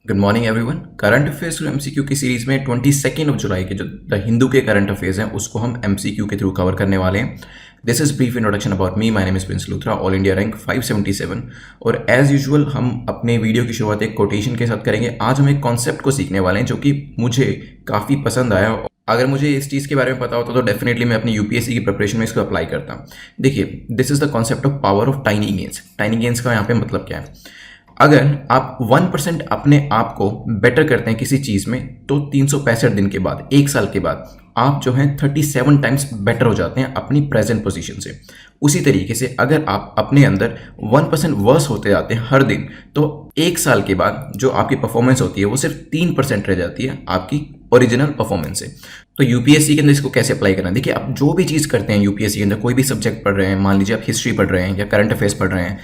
Good morning everyone. Current affairs MCQ की series में 22 जुलाई के जो द हिंदू के करंट अफेयर्स हैं उसको हम एमसीक्यू के थ्रू कवर करने वाले हैं। This is brief introduction about me. My name is Prince Luthra, all India rank 577। और एज यूजुअल हम अपने वीडियो की शुरुआत एक कोटेशन के साथ करेंगे। आज हम एक कॉन्सेप्ट को सीखने वाले हैं जो कि मुझे काफ़ी पसंद आया। अगर मुझे इस चीज़ के बारे में पता होता तो डेफिनेटली मैं अपनी यूपीएससी की प्रिपरेशन में इसको अप्लाई करता। देखिए, this is the concept of power of tiny gains. Tiny gains का यहाँ पे मतलब क्या है? अगर आप 1% अपने आप को बेटर करते हैं किसी चीज़ में तो 365 दिन के बाद, एक साल के बाद, आप जो हैं 37 टाइम्स बेटर हो जाते हैं अपनी प्रेजेंट पोजीशन से। उसी तरीके से अगर आप अपने अंदर 1% वर्स होते जाते हैं हर दिन तो एक साल के बाद जो आपकी परफॉर्मेंस होती है वो सिर्फ 3% रह जाती है आपकी ओरिजिनल परफॉर्मेंस से। तो यूपीएससी के अंदर इसको कैसे अप्लाई करना है? देखिए, आप जो भी चीज़ करते हैं यूपीएससी के अंदर, कोई भी सब्जेक्ट पढ़ रहे हैं, मान लीजिए आप हिस्ट्री पढ़ रहे हैं या करंट अफेयर्स पढ़ रहे हैं,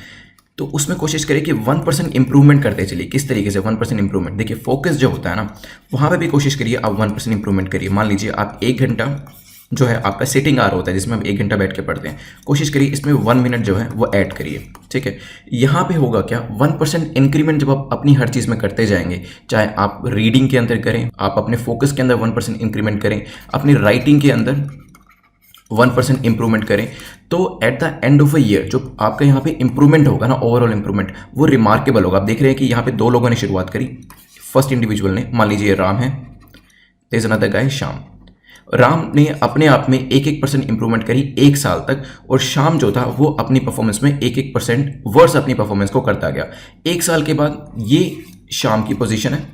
तो उसमें कोशिश करिए कि 1% इंप्रूवमेंट करते चलिए। किस तरीके से 1% इंप्रूवमेंट? देखिए, फोकस जो होता है ना, वहाँ पे भी कोशिश करिए आप 1% इंप्रूवमेंट करिए। मान लीजिए आप 1 घंटा जो है आपका सिटिंग आवर होता है जिसमें आप 1 घंटा बैठ के पढ़ते हैं, कोशिश करिए इसमें 1 मिनट जो है वो ऐड करिए। ठीक है, यहाँ पे होगा क्या, 1% इंक्रीमेंट जब आप अपनी हर चीज़ में करते जाएंगे, चाहे आप रीडिंग के अंदर करें, आप अपने फोकस के अंदर 1% इंक्रीमेंट करें, अपनी राइटिंग के अंदर 1% इंप्रूवमेंट करें, तो at the end of a year जो आपका यहाँ पे इंप्रूवमेंट होगा ना, ओवरऑल इंप्रूवमेंट, वो रिमार्केबल होगा। आप देख रहे हैं कि यहाँ पे 2 लोगों ने शुरुआत करी। फर्स्ट इंडिविजुअल ने, मान लीजिए राम है, there is another guy Shyam. Ram ने अपने आप में 1% इंप्रूवमेंट करी 1 साल तक, और श्याम जो था वो अपनी परफॉर्मेंस में 1% वर्स अपनी परफॉर्मेंस को करता गया। 1 साल के बाद ये श्याम की पोजीशन है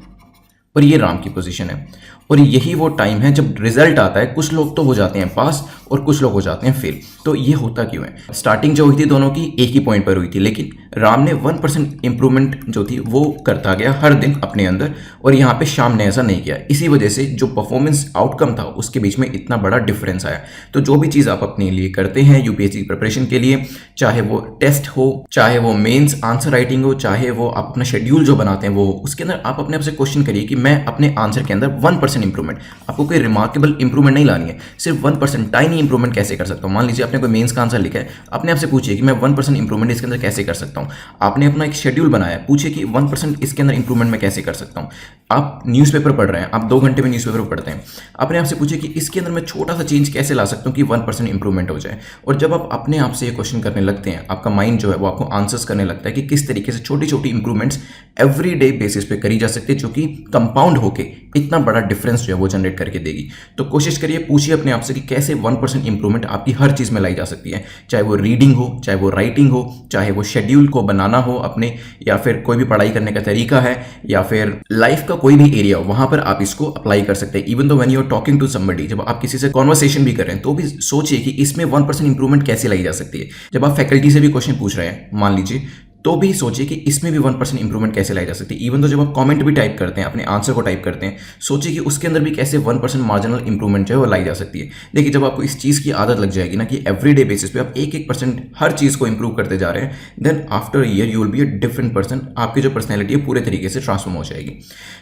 और ये राम की पोजीशन है, और यही वो टाइम है जब रिजल्ट आता है। कुछ लोग तो हो जाते हैं पास और कुछ लोग हो जाते हैं फेल। तो ये होता क्यों है? स्टार्टिंग जो हुई थी दोनों की एक ही पॉइंट पर हुई थी, लेकिन राम ने 1% इंप्रूवमेंट जो थी वो करता गया हर दिन अपने अंदर, और यहाँ पे श्याम ने ऐसा नहीं किया। इसी वजह से जो परफॉर्मेंस आउटकम था उसके बीच में इतना बड़ा डिफरेंस आया। तो जो भी चीज़ आप अपने लिए करते हैं यूपीएससी की प्रिपरेशन के लिए, चाहे वो टेस्ट हो, चाहे वो मेन्स आंसर राइटिंग हो, चाहे वो आप अपना शेड्यूल जो बनाते हैं वो हो, उसके अंदर आप अपने आप से क्वेश्चन करिए कि मैं अपने आंसर के अंदर 1% इंप्रूवमेंट, आपको कोई रिमार्केबल इंप्रूवमेंट नहीं लानी है, सिर्फ 1% टाइनी इंप्रूवमेंट कैसे कर सकता हूँ। मान लीजिए आपने कोई मेंस का आंसर लिखा है, अपने आप से पूछिए कि मैं 1% इंप्रूवमेंट इसके अंदर कैसे कर सकता हूँ। आपने अपना एक शेड्यूल बनाया है, पूछिए कि 1% इसके अंदर इंप्रूवमेंट मैं कैसे कर सकता हूँ। आप न्यूज़पेपर पढ़ रहे हैं, आप 2 घंटे में न्यूज़पेपर पढ़ते हैं, अपने आप से पूछिए कि इसके अंदर मैं छोटा सा चेंज कैसे ला सकता हूँ कि 1% इंप्रूवमेंट हो जाए। और जब आप अपने आप से ये क्वेश्चन करने लगते हैं, आपका माइंड जो है वो आपको आंसर्स करने लगता है कि किस तरीके से छोटी छोटी इंप्रूवमेंट्स एवरी डे बेसिस पे करी जा सकती है, जो कि कंपाउंड होके इतना बड़ा डिफरेंस जो है वो जनरेट करके देगी। तो कोशिश करिए, पूछिए अपने आप से कि कैसे 1% इंप्रूवमेंट आपकी हर चीज़ में लाई जा सकती है, चाहे वो रीडिंग हो, चाहे वो राइटिंग हो, चाहे वो शेड्यूल को बनाना हो अपने, या फिर कोई भी पढ़ाई करने का तरीका है, या फिर लाइफ का कोई भी एरिया हो, वहाँ पर आप इसको अप्लाई कर सकते हैं। Even though when you are talking to somebody, जब आप किसी से कॉन्वर्सेशन भी कर रहे हैं तो भी सोचिए कि इसमें 1% इंप्रूवमेंट कैसे लाई जा सकती है। जब आप फैकल्टी से भी क्वेश्चन पूछ रहे हैं मान लीजिए, तो भी सोचिए कि इसमें भी 1% इंप्रूवमेंट कैसे लाई जा सकती है। इवन तो जब आप कमेंट भी टाइप करते हैं, अपने आंसर को टाइप करते हैं, सोचिए कि उसके अंदर भी कैसे 1% मार्जिनल इंप्रूवमेंट जो है वो लाई जा सकती है। देखिए, जब आपको इस चीज़ की आदत लग जाएगी ना कि एवरीडे बेसिस पे आप 1% हर चीज़ को इंप्रूव करते जा रहे हैं, then after year you will be a different person. आपकी जो पर्सनैलिटी है पूरे तरीके से ट्रांसफॉर्म हो जाएगी।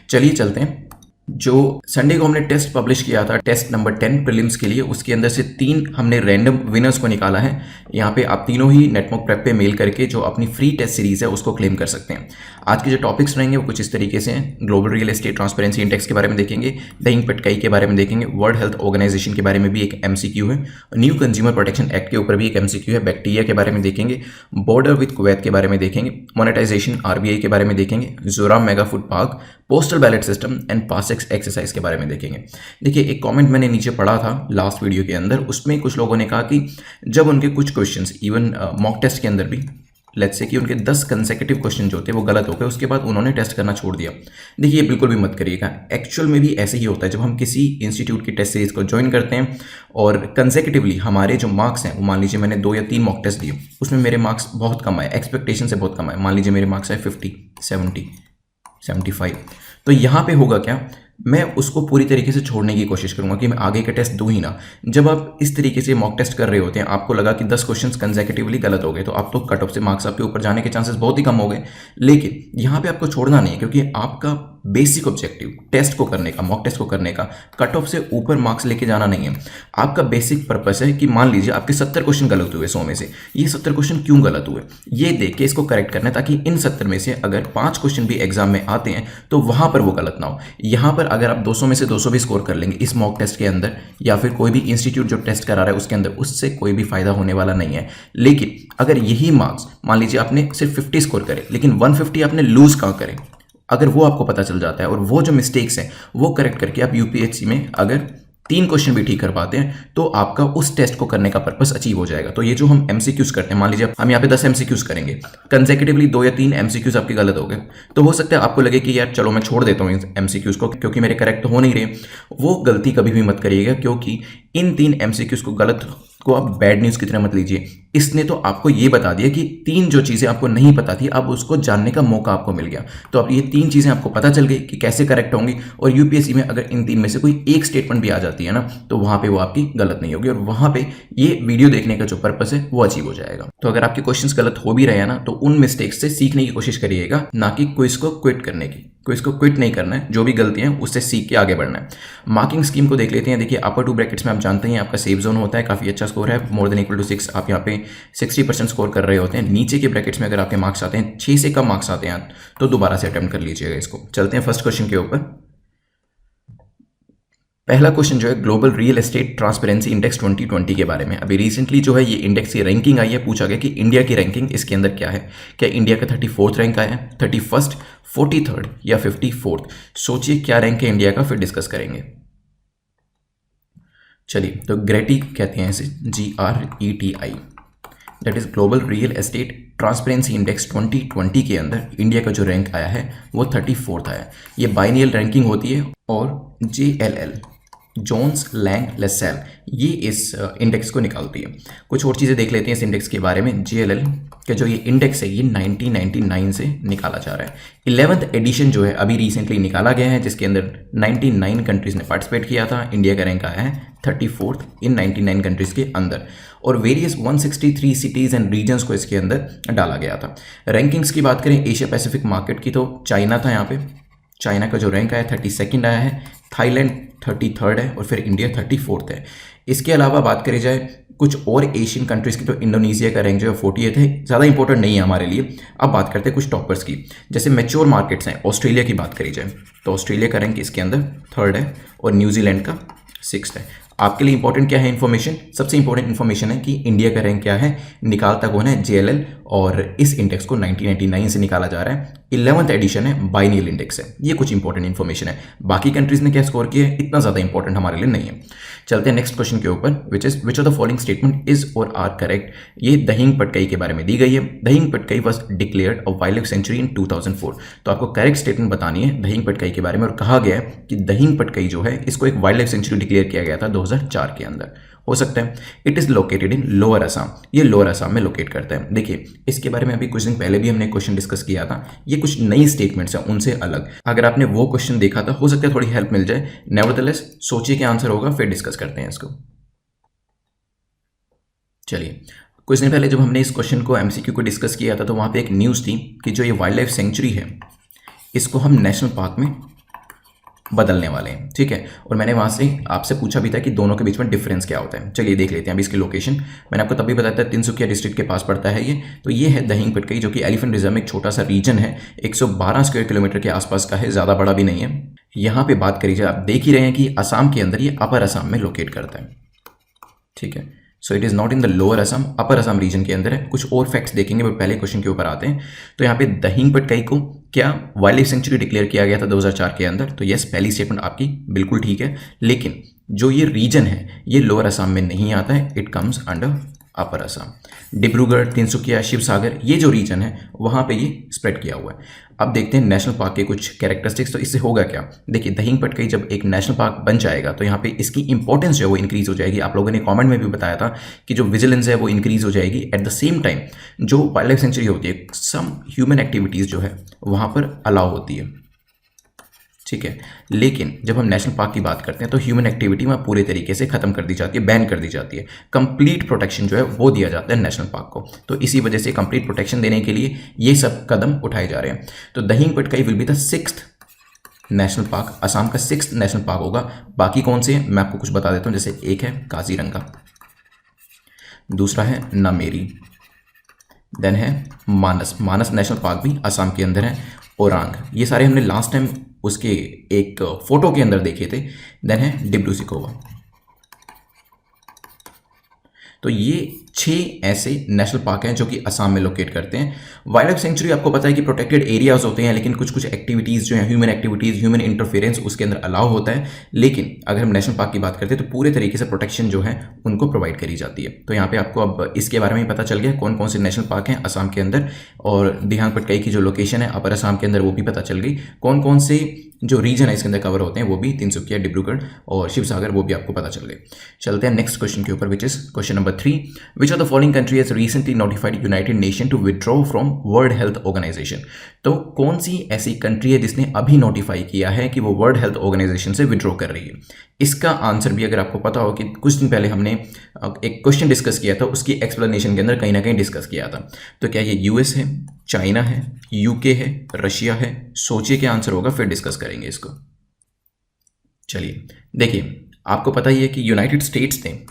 चलिए चलते हैं। जो संडे को हमने टेस्ट पब्लिश किया था, टेस्ट नंबर 10 प्रीलिम्स के लिए, उसके अंदर से 3 हमने रैंडम विनर्स को निकाला है। यहाँ पे आप तीनों ही नेटमॉक प्रेप पे मेल करके जो अपनी फ्री टेस्ट सीरीज है उसको क्लेम कर सकते हैं। आज के जो टॉपिक्स रहेंगे वो कुछ इस तरीके से हैं। Global real estate transparency index के बारे में देखेंगे, दहिंग पटकाई के बारे में देखेंगे, वर्ल्ड हेल्थ ऑर्गेनाइजेशन के बारे में भी एक MCQ है, न्यू कंज्यूमर प्रोटेक्शन एक्ट के ऊपर भी एक MCQ है, बैक्टीरिया के बारे में देखेंगे, बॉर्डर विद कुवैत के बारे में देखेंगे, मोनेटाइजेशन RBI के बारे में देखेंगे, Zoram mega food park, postal ballot system and PASSEX exercise के बारे में देखेंगे। देखिए, एक कमेंट मैंने नीचे पढ़ा था लास्ट वीडियो के अंदर, उसमें कुछ लोगों ने कहा कि जब उनके कुछ क्वेश्चंस इवन मॉक टेस्ट के अंदर भी, लेट्स से कि उनके 10 कंसेक्यूटिव क्वेश्चन जो थे वो गलत हो गए, उसके बाद उन्होंने टेस्ट करना छोड़ दिया। देखिए, बिल्कुल भी मत करिएगा। एक्चुअल में भी ऐसे ही होता है। जब हम किसी इंस्टीट्यूट की टेस्ट सीरीज को ज्वाइन करते हैं और कंसेक्यूटिवली हमारे जो मार्क्स हैं, वो मान लीजिए मैंने 2 या 3 मॉक टेस्ट दिए, उसमें मेरे मार्क्स बहुत कम आए, एक्सपेक्टेशन से बहुत कम आए, मान लीजिए मेरे मार्क्स आए 50, 70, 75, तो यहाँ पे होगा क्या, मैं उसको पूरी तरीके से छोड़ने की कोशिश करूंगा कि मैं आगे के टेस्ट दूं ही ना। जब आप इस तरीके से मॉक टेस्ट कर रहे होते हैं, आपको लगा कि 10 क्वेश्चंस कंसेक्यूटिवली गलत हो गए, तो आप तो कट ऑफ से मार्क्स आपके ऊपर जाने के चांसेस बहुत ही कम हो गए। लेकिन यहाँ पे आपको छोड़ना नहीं है, क्योंकि आपका बेसिक ऑब्जेक्टिव टेस्ट को करने का, मॉक टेस्ट को करने का, कट ऑफ से ऊपर मार्क्स लेके जाना नहीं है। आपका बेसिक पर्पस है कि मान लीजिए आपके 70 क्वेश्चन गलत हुए 100 में से, ये 70 क्वेश्चन क्यों गलत हुए ये देख के इसको करेक्ट करना है, ताकि इन 70 में से अगर 5 क्वेश्चन भी एग्जाम में आते हैं तो वहां पर वो गलत ना हो। यहाँ पर अगर आप 200 में से 200 भी स्कोर कर लेंगे इस मॉक टेस्ट के अंदर, या फिर कोई भी इंस्टीट्यूट जो टेस्ट करा रहा है उसके अंदर, उससे कोई भी फायदा होने वाला नहीं है। लेकिन अगर यही मार्क्स मान लीजिए आपने सिर्फ 50 स्कोर करे लेकिन 150 आपने लूज कहाँ करे, अगर वो आपको पता चल जाता है और वो जो मिस्टेक्स हैं वो करेक्ट करके आप यूपीएससी में अगर 3 क्वेश्चन भी ठीक कर पाते हैं तो आपका उस टेस्ट को करने का पर्पस अचीव हो जाएगा। तो ये जो हम एमसीक्यूज करते हैं, मान लीजिए हम यहाँ पे 10 एमसीक्यूज करेंगे, कंसेक्यूटिवली 2 या 3 एमसीक्यूज आपके गलत हो गए, तो हो सकता है आपको लगे कि यार चलो मैं छोड़ देता हूँ एमसीक्यूज को क्योंकि मेरे करेक्ट हो नहीं रहे। वो गलती कभी भी मत करिएगा, क्योंकि इन 3 एमसीक्यूज को गलत को आप बैड न्यूज़ की तरह मत लीजिए। इसने तो आपको ये बता दिया कि 3 जो चीज़ें आपको नहीं पता थी अब उसको जानने का मौका आपको मिल गया। तो अब ये 3 चीज़ें आपको पता चल गई कि कैसे करेक्ट होंगी, और यूपीएससी में अगर इन 3 में से कोई एक स्टेटमेंट भी आ जाती है ना तो वहाँ पे वो आपकी गलत नहीं होगी, और वहाँ पे ये वीडियो देखने का जो पर्पस है वो अचीव हो जाएगा। तो अगर आपके क्वेश्चंस गलत हो भी रहे हैं ना तो उन मिस्टेक्स से सीखने की कोशिश करिएगा, ना कि क्विज को क्विट करने की। क्विज को क्विट नहीं करना है, जो भी गलतियां हैं उससे सीख के आगे बढ़ना है। मार्किंग स्कीम को देख लेते हैं। देखिए अपर 2 ब्रैकेट्स में आप जानते हैं आपका सेफ जोन होता है, काफ़ी अच्छा स्कोर है, मोर देन इक्वल टू 6 आप यहाँ पे 60% स्कोर कर रहे होते हैं। नीचे के ब्रैकेट्स में अगर आपके मार्क्स आते हैं 6 से कम मार्क्स आते हैं तो दोबारा से अटेम्प्ट कर लीजिएगा इसको। चलते हैं फर्स्ट क्वेश्चन के ऊपर। पहला क्वेश्चन जो है global real estate transparency index 2020 के बारे में। अभी रिसेंटली जो है ये इंडेक्स की रैंकिंग आई है, पूछा गया कि इंडिया की रैंकिंग इसके अंदर क्या है। क्या इंडिया का 34th रैंक आया है, 31st, 43rd या 54th? सोचिए क्या रैंक है इंडिया का, फिर डिस्कस करेंगे। चलिए, तो ग्रेटी कहते हैं इसे, GRETI, that is global real estate transparency index 2020 के अंदर इंडिया का जो रैंक आया है वो 34th आया है। ये बाइनियल रैंकिंग होती है, और JLL, जोन्स लैंग लेसेल, ये इस इंडेक्स को निकालती है। कुछ और चीज़ें देख लेते हैं इस इंडेक्स के बारे में। JLL का जो ये इंडेक्स है ये 1999 से निकाला जा रहा है। 11th एडिशन जो है अभी रिसेंटली निकाला गया है, जिसके अंदर 99 कंट्रीज़ ने पार्टिसिपेट किया था। इंडिया का रैंक आया है 34th इन 99 कंट्रीज़ के अंदर, और वेरियस 163 सिटीज़ एंड रीजन्स को इसके अंदर डाला गया था। रैंकिंग्स की बात करें एशिया पैसिफिक मार्केट की, तो चाइना था यहाँ पे, चाइना का जो रैंक आया 32nd आया है, थाईलैंड 33rd है, और फिर इंडिया 34th है। इसके अलावा बात करी जाए कुछ और एशियन कंट्रीज़ की, तो इंडोनेशिया का रैंक जो है 48th है, ज़्यादा इंपॉर्टेंट नहीं है हमारे लिए। अब बात करते हैं कुछ टॉपर्स की, जैसे मैच्योर मार्केट्स हैं। ऑस्ट्रेलिया की बात करी जाए तो ऑस्ट्रेलिया का रैंक इसके अंदर 3rd है, और न्यूजीलैंड का 6th है। आपके लिए इंपॉर्टेंट क्या है इन्फॉर्मेशन? सबसे इंपॉर्टेंट इन्फॉर्मेशन है कि इंडिया का रैंक क्या है, निकालता कौन है, JLL, और इस इंडेक्स को 1999 से निकाला जा रहा है। 11th एडिशन है, बाइनियल इंडेक्स है। ये कुछ इंपॉर्टेंट इन्फॉर्मेशन है। बाकी कंट्रीज ने क्या स्कोर किया है इतना ज़्यादा इंपॉर्टेंट हमारे लिए नहीं है। चलते हैं नेक्स्ट क्वेश्चन के ऊपर, which of the following statement is और आर करेक्ट। ये दहिंग पटकई के बारे में दी गई है। Dehing Patkai was declared a wildlife sanctuary in 2004। तो आपको करेक्ट स्टेटमेंट बतानी है दहिंग पटकई के बारे में, और कहा गया है कि दहिंग पटकई जो है इसको एक वाइल्ड लाइफ सेंचुरी डिक्लेयर किया गया था 2004 के अंदर। हो सकता है it is located in lower Assam, ये लोअर असम में लोकेट करता है। देखिए इसके बारे में अभी कुछ दिन पहले भी हमने क्वेश्चन डिस्कस किया था। ये कुछ नई स्टेटमेंट्स हैं उनसे अलग। अगर आपने वो क्वेश्चन देखा था हो सकता है थोड़ी हेल्प मिल जाए। नेवरदलेस सोचिए क्या आंसर होगा, फिर डिस्कस करते हैं इसको। चलिए, कुछ दिन पहले जब हमने इस क्वेश्चन को MCQ को डिस्कस किया था तो वहाँ पे एक न्यूज़ थी कि जो ये वाइल्ड लाइफ सेंचुरी है इसको हम नेशनल पार्क में बदलने वाले हैं, ठीक है। और मैंने वहाँ से आपसे पूछा भी था कि दोनों के बीच में डिफरेंस क्या होता है। चलिए देख लेते हैं अभी इसकी लोकेशन। मैंने आपको तभी बताया था तिनसुकिया डिस्ट्रिक्ट के पास पड़ता है ये। तो ये है दहिंग पटकई, जो कि एलिफेंट रिजर्व में एक छोटा सा रीजन है, 112 स्क्वायर किलोमीटर के आसपास का है, ज़्यादा बड़ा भी नहीं है। यहाँ पे बात करी जाए, आप देख ही रहे हैं कि असम के अंदर ये अपर असम में लोकेट करता है, ठीक है। So it is not in the lower Assam, upper Assam region के अंदर है। कुछ और फैक्ट्स देखेंगे, बट पहले क्वेश्चन के ऊपर आते हैं। तो यहाँ पे दहिंग पटकई को क्या वाइल्ड लाइफ सेंचुरी डिक्लेयर किया गया था 2004 के अंदर। तो यस, पहली स्टेटमेंट आपकी बिल्कुल ठीक है, लेकिन जो ये रीजन है ये लोअर असम में नहीं आता है, इट कम्स अंडर अपर असम। डिब्रूगढ़, तिनसुकिया, शिवसागर, ये जो रीजन है वहाँ पे ये स्प्रेड किया हुआ है। अब देखते हैं नेशनल पार्क के कुछ कैरेक्टरिस्टिक्स। तो इससे होगा क्या, देखिए दहिंग पटकई जब एक नेशनल पार्क बन जाएगा तो यहाँ पे इसकी इंपॉर्टेंस जो है वो इंक्रीज हो जाएगी। आप लोगों ने कमेंट में भी बताया था कि जो विजिलेंस है वो इंक्रीज हो जाएगी। एट द सेम टाइम जो वाइल्ड लाइफ सेंचुरी होती है, सम ह्यूमन एक्टिविटीज़ जो है वहाँ पर अलाउ होती है, ठीक है। लेकिन जब हम नेशनल पार्क की बात करते हैं तो ह्यूमन एक्टिविटी वहाँ पूरे तरीके से खत्म कर दी जाती है, बैन कर दी जाती है। कंप्लीट प्रोटेक्शन जो है वो दिया जाता है नेशनल पार्क को। तो इसी वजह से कंप्लीट प्रोटेक्शन देने के लिए ये सब कदम उठाए जा रहे हैं। तो Dehing Patkai will be the 6th national park, Assam का 6th नेशनल पार्क होगा। बाकी कौन से हैं मैं आपको कुछ बता देता हूँ, जैसे एक है काजीरंगा, दूसरा है नामेरी, देन है मानस, मानस नेशनल पार्क भी असम के अंदर है, ओरांग, ये सारे हमने लास्ट टाइम उसके एक फोटो के अंदर देखे थे। देन है डिब्रू सिखोवा। तो ये 6 ऐसे नेशनल पार्क हैं जो कि असम में लोकेट करते हैं। वाइल्ड लाइफ सेंचुरी आपको पता है कि प्रोटेक्टेड एरियाज होते हैं, लेकिन कुछ कुछ एक्टिविटीज़ जो हैं, ह्यूमन एक्टिविटीज़, ह्यूमन इंटरफेरेंस उसके अंदर अलाउ होता है। लेकिन अगर हम नेशनल पार्क की बात करते हैं तो पूरे तरीके से प्रोटेक्शन जो है उनको प्रोवाइड करी जाती है। तो यहाँ पे आपको अब इसके बारे में पता चल गया कौन कौन से नेशनल पार्क हैं असम के अंदर, और दिहांग पटकाई की जो लोकेशन है अपर असम के अंदर वो भी पता चल गई। कौन कौन से जो रीजन है इसके अंदर कवर होते हैं वो भी, तिनसुकिया, डिब्रूगढ़ और शिवसागर, वो भी आपको पता चल गए। चलते हैं नेक्स्ट क्वेश्चन के ऊपर, which is question number 3। Which of the following country has recently notified United Nation to withdraw from World Health Organization. तो कौन सी ऐसी कंट्री है जिसने अभी नोटिफाई किया है कि वो वर्ल्ड हेल्थ ऑर्गेनाइजेशन से विड्रॉ कर रही है? इसका आंसर भी अगर आपको पता हो कि कुछ दिन पहले हमने एक क्वेश्चन डिस्कस किया था, उसकी एक्सप्लेनेशन के अंदर कहीं ना कहीं डिस्कस किया था। तो क्या ये यूएस है, चाइना है, यूके है, रशिया है? सोचिए क्या आंसर होगा, फिर डिस्कस करेंगे इसको। चलिए देखिए, आपको पता ही है कि यूनाइटेड स्टेट्स ने,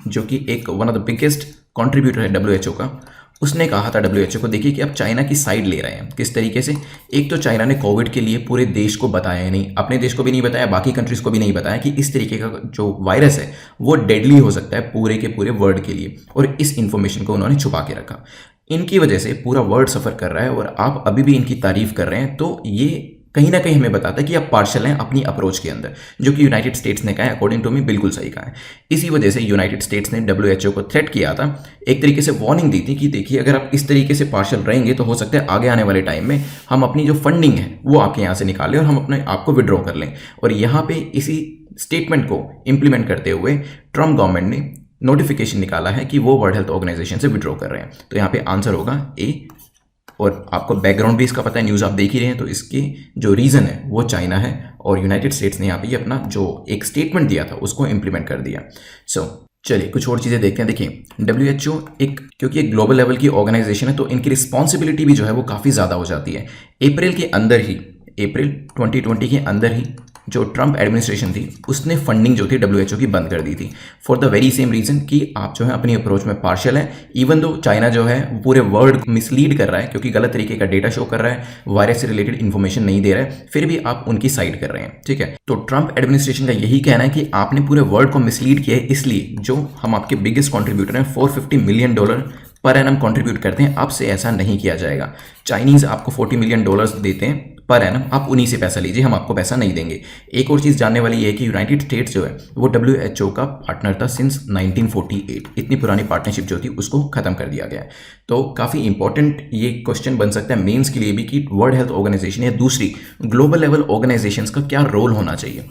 जो कि एक one of the biggest contributor है डब्ल्यूएचओ का, उसने कहा था डब्ल्यूएचओ को, देखिए कि आप चाइना की साइड ले रहे हैं। किस तरीके से? एक तो चाइना ने कोविड के लिए पूरे देश को बताया ही नहीं, अपने देश को भी नहीं बताया, बाकी कंट्रीज को भी नहीं बताया कि इस तरीके का जो वायरस है वो डेडली हो सकता है पूरे के पूरे वर्ल्ड के लिए, और इस इंफॉर्मेशन को उन्होंने छुपा के रखा। इनकी वजह से पूरा वर्ल्ड सफ़र कर रहा है और आप अभी भी इनकी तारीफ कर रहे हैं। तो ये कहीं ना कहीं हमें बताता है कि आप पार्शल हैं अपनी अप्रोच के अंदर, जो कि यूनाइटेड स्टेट्स ने कहा है, अकॉर्डिंग टू मी बिल्कुल सही कहा है। इसी वजह से यूनाइटेड स्टेट्स ने डब्ल्यूएचओ को थ्रेट किया था, एक तरीके से वार्निंग दी थी कि देखिए अगर आप इस तरीके से पार्शल रहेंगे तो हो सकता है आगे आने वाले टाइम में हम अपनी जो फंडिंग है वो आपके यहाँ से निकाल लें और हम अपने आप को विड्रॉ कर लें। और यहाँ पे इसी स्टेटमेंट को इम्प्लीमेंट करते हुए ट्रम्प गवर्नमेंट ने नोटिफिकेशन निकाला है कि वो वर्ल्ड हेल्थ ऑर्गेनाइजेशन से विड्रॉ कर रहे हैं। तो यहाँ पे आंसर होगा ए। और आपको बैकग्राउंड भी इसका पता है, न्यूज़ आप देख ही रहे हैं। तो इसकी जो रीज़न है वो चाइना है और यूनाइटेड स्टेट्स ने यहाँ पे ये अपना जो एक स्टेटमेंट दिया था उसको इम्प्लीमेंट कर दिया। चलिए कुछ और चीज़ें देखते हैं। देखिए डब्ल्यूएचओ क्योंकि एक ग्लोबल लेवल की ऑर्गेनाइजेशन है तो इनकी रिस्पॉन्सिबिलिटी भी जो है वो काफ़ी ज़्यादा हो जाती है। अप्रैल 2020 के अंदर ही जो ट्रम्प एडमिनिस्ट्रेशन थी उसने फंडिंग जो थी डब्ल्यूएचओ की बंद कर दी थी, for the very same reason कि आप जो है अपनी अप्रोच में पार्शियल है। इवन दो चाइना जो है पूरे वर्ल्ड मिसलीड कर रहा है क्योंकि गलत तरीके का डेटा शो कर रहा है, वायरस से रिलेटेड इन्फॉर्मेशन नहीं दे रहा है, फिर भी आप उनकी साइड कर रहे हैं। ठीक है, तो ट्रम्प एडमिनिस्ट्रेशन का यही कहना है कि आपने पूरे वर्ल्ड को मिसलीड किया है, इसलिए जो हम आपके बिगेस्ट कॉन्ट्रीब्यूटर हैं $450 मिलियन पर एनम कंट्रीब्यूट करते हैं, आपसे ऐसा नहीं किया जाएगा। चाइनीज़ आपको $40 मिलियन देते हैं पर एनम, आप उन्हीं से पैसा लीजिए, हम आपको पैसा नहीं देंगे। एक और चीज़ जानने वाली ये है कि यूनाइटेड स्टेट्स जो है वो डब्ल्यूएचओ का पार्टनर था सिंस 1948। इतनी पुरानी पार्टनरशिप जो थी उसको खत्म कर दिया गया है। तो काफ़ी इंपॉर्टेंट ये क्वेश्चन बन सकता है मेंस के लिए भी कि वर्ल्ड हेल्थ ऑर्गेनाइजेशन या दूसरी ग्लोबल लेवल ऑर्गेनाइजेशंस का क्या रोल होना चाहिए।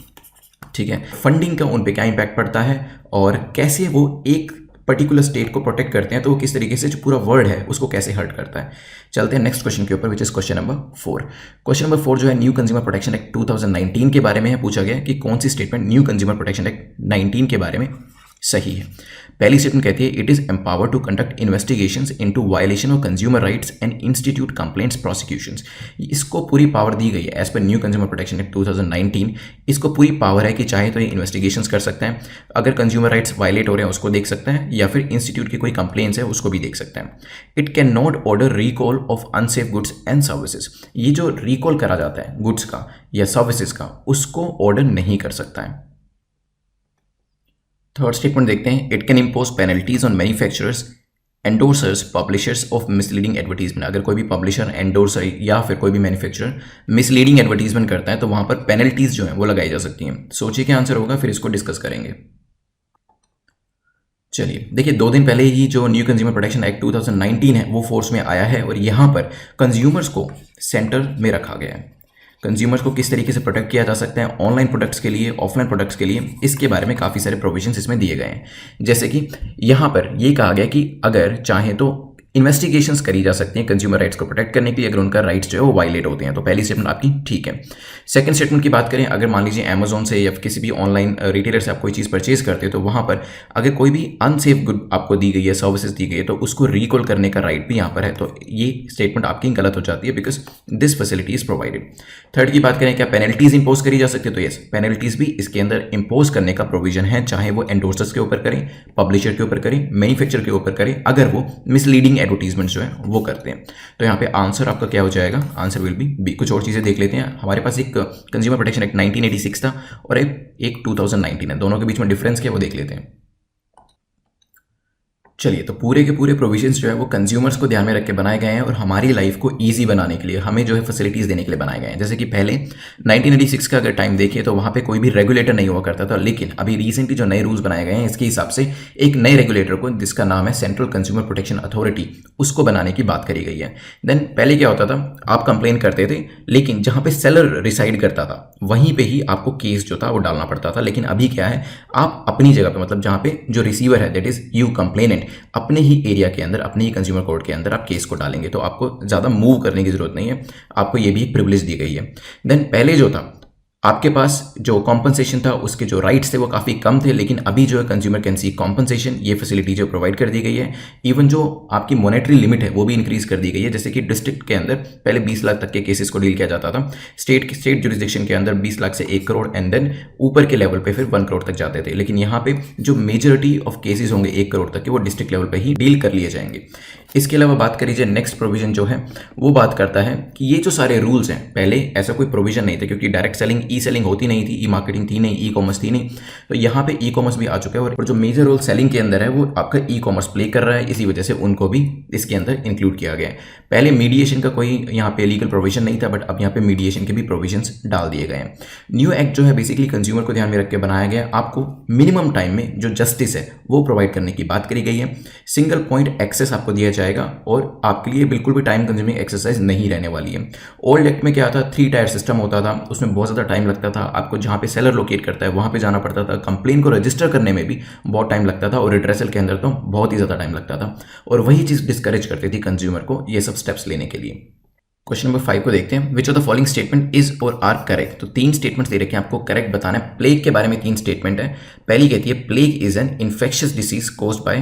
ठीक है, फंडिंग का उन पर क्या इम्पैक्ट पड़ता है और कैसे वो एक पर्टिकुलर स्टेट को प्रोटेक्ट करते हैं, तो वो किस तरीके से जो पूरा वर्ल्ड है उसको कैसे हर्ट करता है। चलते हैं नेक्स्ट क्वेश्चन के ऊपर, which is question number 4। Question number 4 जो है न्यू कंज्यूमर प्रोटेक्शन एक्ट 2019 के बारे में है। पूछा गया कि कौन सी statement new consumer protection act 19 के बारे में सही है। पहली स्टेटमेंट कहती है it is empower to conduct investigations into violation of consumer rights and institute complaints prosecutions. इसको पूरी पावर दी गई है as per new consumer protection act 2019। इसको पूरी पावर है कि चाहे तो ये इन्वेस्टिगेशंस कर सकते हैं, अगर कंज्यूमर राइट्स वायलेट हो रहे हैं उसको देख सकते हैं, या फिर इंस्टीट्यूट की कोई कंप्लेंट्स है उसको भी देख सकते हैं। It can not order recall of unsafe goods and services. ये जो रिकॉल करा जाता है गुड्स का या सर्विसेज का, उसको ऑर्डर नहीं कर सकता है। थर्ड स्टेटमेंट देखते हैं, it can impose penalties on manufacturers, endorsers, publishers of misleading advertisement. अगर कोई भी पब्लिशर, एंडोर्सर या फिर कोई भी मैन्युफैक्चरर मिसलीडिंग एडवर्टीजमेंट करता है तो वहां पर पेनल्टीज जो है वो लगाई जा सकती हैं। सोचिए क्या आंसर होगा, फिर इसको डिस्कस करेंगे। चलिए देखिए, 2 दिन पहले ही जो न्यू कंज्यूमर प्रोटेक्शन एक्ट 2019 है वो फोर्स में आया है और यहाँ पर कंज्यूमर्स को सेंटर में रखा गया है। कंज्यूमर्स को किस तरीके से प्रोटेक्ट किया जा सकता है ऑनलाइन प्रोडक्ट्स के लिए, ऑफलाइन प्रोडक्ट्स के लिए, इसके बारे में काफ़ी सारे प्रोविजंस इसमें दिए गए हैं। जैसे कि यहाँ पर ये कहा गया कि अगर चाहे तो इन्वेस्टिगेशंस करी जा सकती हैं कंज्यूमर राइट्स को प्रोटेक्ट करने के लिए अगर उनका राइट्स जो है वो वायलेट होते हैं। तो पहली स्टेटमेंट आपकी ठीक है। सेकंड स्टेटमेंट की बात करें, अगर मान लीजिए अमेजोन से या किसी भी ऑनलाइन रिटेलर से आप कोई चीज़ परचेज करते हो तो वहाँ पर अगर कोई भी अनसेफ गुड आपको दी गई है, सर्विसेज दी गई है, तो उसको रिकॉल करने का राइट भी यहाँ पर है। तो ये स्टेटमेंट आपकी गलत हो जाती है because this facility is provided. Third की बात करें, क्या पेनल्टीज इंपोज करी जा सकती है? तो यस, पेनल्टीज भी इसके अंदर इंपोज करने का प्रोविजन है, चाहे वो एंडोर्सर्स के ऊपर करें, पब्लिशर के ऊपर करें, मैन्युफैक्चरर के ऊपर करें, अगर वो मिसलीडिंग एडवर्टीजमेंट जो है वो करते हैं। तो यहाँ पे आंसर आपका क्या हो जाएगा? Answer will be. कुछ और चीज़ें देख लेते हैं। हमारे पास एक कंज्यूमर प्रोटेक्शन एक्ट 1986 था और एक 2019 है, दोनों के बीच में डिफरेंस क्या वो देख लेते हैं। चलिए, तो पूरे के पूरे प्रोविजंस जो है वो कंज्यूमर्स को ध्यान में रख के बनाए गए हैं और हमारी लाइफ को इजी बनाने के लिए, हमें जो है फैसिलिटीज़ देने के लिए बनाए गए हैं। जैसे कि पहले 1986 का अगर टाइम देखिए तो वहाँ पे कोई भी रेगुलेटर नहीं हुआ करता था, लेकिन अभी रिसेंटली जो नए रूल्स बनाए गए हैं इसके हिसाब से एक नए रेगुलेटर को, जिसका नाम है सेंट्रल कंज्यूमर प्रोटेक्शन अथॉरिटी, उसको बनाने की बात करी गई है। देन पहले क्या होता था, आप कंप्लेन करते थे, लेकिन जहाँ पे सेलर रिसाइड करता था वहीं पे ही आपको केस जो था वो डालना पड़ता था। लेकिन अभी क्या है, आप अपनी जगह पे, मतलब जहाँ पे जो रिसीवर है दैट इज यू कंप्लेनेंट, अपने ही एरिया के अंदर, अपने ही कंज्यूमर कोर्ट के अंदर आप केस को डालेंगे। तो आपको ज़्यादा मूव करने की जरूरत नहीं है, आपको ये भी एक प्रिविलेज दी गई है। देन पहले जो था, आपके पास जो कॉम्पनसेशन था, उसके जो राइट्स थे वो काफ़ी कम थे, लेकिन अभी जो है कंज्यूमर कैन सी कॉम्पनसेशन, ये फैसिलिटी जो प्रोवाइड कर दी गई है। इवन जो आपकी मॉनेटरी लिमिट है वो भी इंक्रीज कर दी गई है। जैसे कि डिस्ट्रिक्ट के अंदर पहले 20 लाख तक के केसेस को डील किया जाता था, स्टेट जुरिस्डिक्शन के अंदर 20 लाख से 1 करोड़, एंड देन ऊपर के लेवल पे फिर 1 करोड़ तक जाते थे। लेकिन यहाँ पे जो मेजोरिटी ऑफ केसेस होंगे 1 करोड़ तक के, वो डिस्ट्रिक्ट लेवल पे ही डील कर लिए जाएंगे। इसके अलावा बात करी जाए, नेक्स्ट प्रोविजन जो है वो बात करता है कि ये जो सारे रूल्स हैं, पहले ऐसा कोई प्रोविजन नहीं था क्योंकि डायरेक्ट सेलिंग, ई सेलिंग होती नहीं थी, ई मार्केटिंग थी नहीं, ई कॉमर्स थी नहीं। तो यहाँ पे ई कॉमर्स भी आ चुका है और जो मेजर रोल सेलिंग के अंदर है वो आपका ई कॉमर्स प्ले कर रहा है, इसी वजह से उनको भी इसके अंदर इंक्लूड किया गया है। पहले मीडिएशन का कोई यहाँ पे लीगल प्रोविजन नहीं था, बट अब यहाँ पे मीडिएशन के भी प्रोविजंस डाल दिए गए हैं। न्यू एक्ट जो है बेसिकली कंज्यूमर को ध्यान में रख के बनाया गया, आपको मिनिमम टाइम में जो जस्टिस है वो प्रोवाइड करने की बात करी गई है। सिंगल पॉइंट एक्सेस आपको दिया जाएगा और आपके लिए बिल्कुल भी टाइम कंज्यूमिंग एक्सरसाइज नहीं रहने वाली है। ओल्ड एक्ट में क्या था, 3 टायर सिस्टम होता था, उसमें बहुत ज़्यादा टाइम लगता था, आपको जहाँ पे सेलर लोकेट करता है वहाँ पे जाना पड़ता था, कंप्लेन को रजिस्टर करने में भी बहुत टाइम लगता था और रिड्रेसल के अंदर तो बहुत ही ज़्यादा टाइम लगता था, और वही चीज़ डिस्करेज करती थी कंज्यूमर को ये सब स्टेप्स लेने के लिए। क्वेश्चन नंबर 5 को देखते हैं, which of the following statement is और आर करेक्ट। तो 3 स्टेटमेंट्स दे रखे हैं, आपको करेक्ट बताना है। प्लेग के बारे में 3 स्टेटमेंट है। पहली कहती है plague is an infectious disease caused by.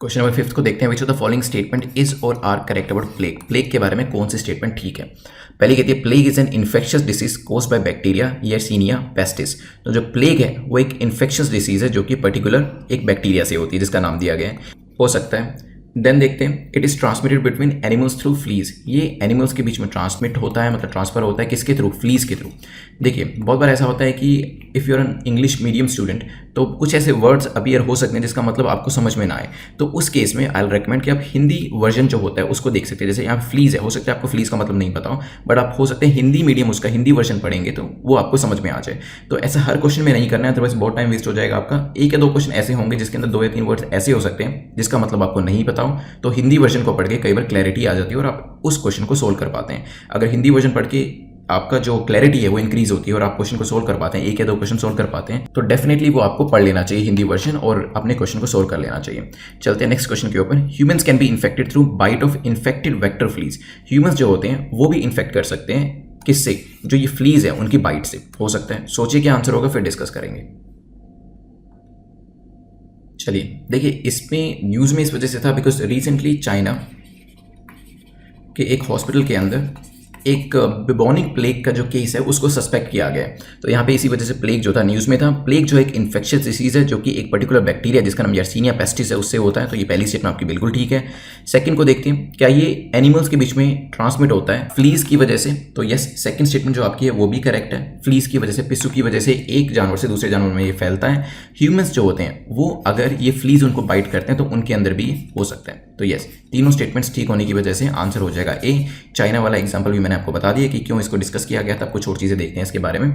Question number 5 को देखते हैं, which of the following statement is और are correct about plague. Plague के बारे में कौन सी स्टेटमेंट ठीक है? पहली कहती है plague is an infectious disease caused by bacteria Yersinia pestis. तो जो प्लेग है वो एक इन्फेक्शियस डिसीज है जो कि पर्टिकुलर एक बैक्टीरिया से होती है जिसका नाम दिया गया है, हो सकता है। देन देखते हैं, it is transmitted between animals through fleas. ये एनिमल्स के बीच में ट्रांसमिट होता है, मतलब ट्रांसफर होता है किसके थ्रू? फ्लीज के थ्रू। देखिए बहुत बार ऐसा होता है कि if you are an English medium student तो कुछ ऐसे वर्ड्स अपीयर हो सकते हैं जिसका मतलब आपको समझ में ना आए, तो उस केस में आई विल रेकमेंड कि आप हिंदी वर्जन जो होता है उसको देख सकते हैं। जैसे यहाँ फ्लीज है, हो सकता है आपको फ्लीज का मतलब नहीं पता हो, बट आप हो सकते हैं हिंदी मीडियम उसका हिंदी वर्जन पढ़ेंगे तो वो आपको समझ में आ जाए। तो ऐसा हर क्वेश्चन में नहीं करना है, अदरवाइज बहुत टाइम वेस्ट हो जाएगा आपका। 1 या 2 क्वेश्चन ऐसे होंगे जिसके अंदर 2 या 3 वर्ड्स ऐसे हो सकते हैं जिसका मतलब आपको नहीं पता हो, तो हिंदी वर्जन को पढ़ के कई बार क्लैरिटी आ जाती है और आप उस क्वेश्चन को सोल्व कर पाते हैं। अगर हिंदी वर्जन पढ़ के आपका जो क्लैरिटी है वो इंक्रीज होती है और आप क्वेश्चन को सोल्व कर पाते हैं, 1 या 2 क्वेश्चन सोल्व कर पाते हैं, तो डेफिनेटली वो आपको पढ़ लेना चाहिए हिंदी वर्जन और अपने क्वेश्चन को सोल्व कर लेना चाहिए। चलते हैं नेक्स्ट क्वेश्चन के ऊपर। Humans can be infected through bite of infected vector fleas. Humans जो होते हैं वो भी इन्फेक्ट कर सकते हैं, किससे? जो ये फ्लीज है उनकी बाइट से हो सकता है। सोचिए क्या आंसर होगा, फिर डिस्कस करेंगे। चलिए देखिए, इसमें न्यूज़ में इस वजह से था बिकॉज रिसेंटली चाइना कि एक हॉस्पिटल के अंदर एक बिबोनिक प्लेग का जो केस है उसको सस्पेक्ट किया गया है, तो यहाँ पे इसी वजह से प्लेग जो था न्यूज़ में था। प्लेग जो एक इन्फेक्शियस डिसीज़ है जो कि एक पर्टिकुलर बैक्टीरिया जिसका नाम यर्सीनिया पेस्टिस है उससे होता है, तो ये पहली स्टेटमेंट आपकी बिल्कुल ठीक है। सेकंड को देखते हैं, क्या ये एनिमल्स के बीच में ट्रांसमिट होता है फ्लीज की वजह से? तो यस, सेकंड स्टेटमेंट जो आपकी है वो भी करेक्ट है। फ्लीज की वजह से, पिस्सू की वजह से एक जानवर से दूसरे जानवर में ये फैलता है। ह्यूमंस जो होते हैं वो अगर ये फ्लीज उनको बाइट करते हैं तो उनके अंदर भी हो सकता है। तो यस, तीनों स्टेटमेंट्स ठीक होने की वजह से आंसर हो जाएगा ए। चाइना वाला एग्जांपल भी मैंने आपको बता दिया कि क्यों इसको डिस्कस किया गया था। कुछ और चीज़ें देखते हैं इसके बारे में।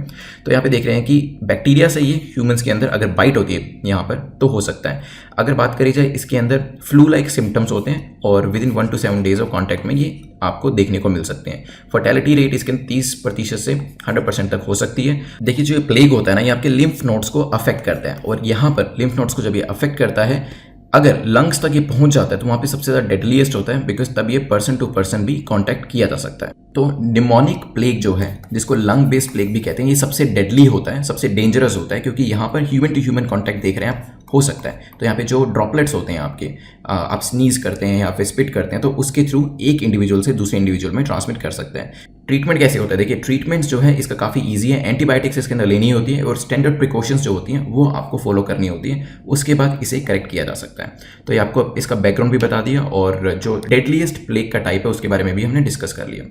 तो यहाँ पे देख रहे हैं कि बैक्टीरिया से ये ह्यूमंस के अंदर अगर बाइट होती है यहाँ पर तो हो सकता है। अगर बात करी जाए इसके अंदर फ्लू लाइक सिम्टम्स होते हैं और with in 1 to 7 days of contact में ये आपको देखने को मिल सकते हैं। फर्टेलिटी रेट इसके 30% से 100% तक हो सकती है। देखिए जो प्लेग होता है ना, ये आपके लिम्फ नोड्स को अफेक्ट करता है और यहाँ पर लिम्फ नोड्स को जब ये अफेक्ट करता है अगर लंग्स तक ये पहुंच जाता है तो वहाँ पे सबसे ज़्यादा डेडलीस्ट होता है, बिकॉज तब ये पर्सन टू पर्सन भी कांटेक्ट किया जा सकता है। तो निमोनिक प्लेग जो है, जिसको लंग बेस्ड प्लेग भी कहते हैं, ये सबसे डेडली होता है, सबसे डेंजरस होता है, क्योंकि यहाँ पर ह्यूमन टू ह्यूमन कांटेक्ट देख रहे हैं आप, हो सकता है। तो यहाँ पे जो ड्रॉपलेट्स होते हैं आपके, आप स्नीज करते हैं या फिर स्पिट करते हैं, तो उसके थ्रू एक इंडिविजुअल से दूसरे इंडिविजुअल में ट्रांसमिट कर सकते हैं। ट्रीटमेंट कैसे होता है? देखिए, ट्रीटमेंट्स जो है इसका काफ़ी ईजी है। एंटीबायोटिक्स इसके अंदर लेनी होती है और स्टैंडर्ड प्रिकॉशंस जो होती हैं वो आपको फॉलो करनी होती है, उसके बाद इसे करेक्ट किया जा सकता है। तो ये आपको इसका बैकग्राउंड भी बता दिया और जो डेडलीस्ट प्लेग का टाइप है उसके बारे में भी हमने डिस्कस कर लिया।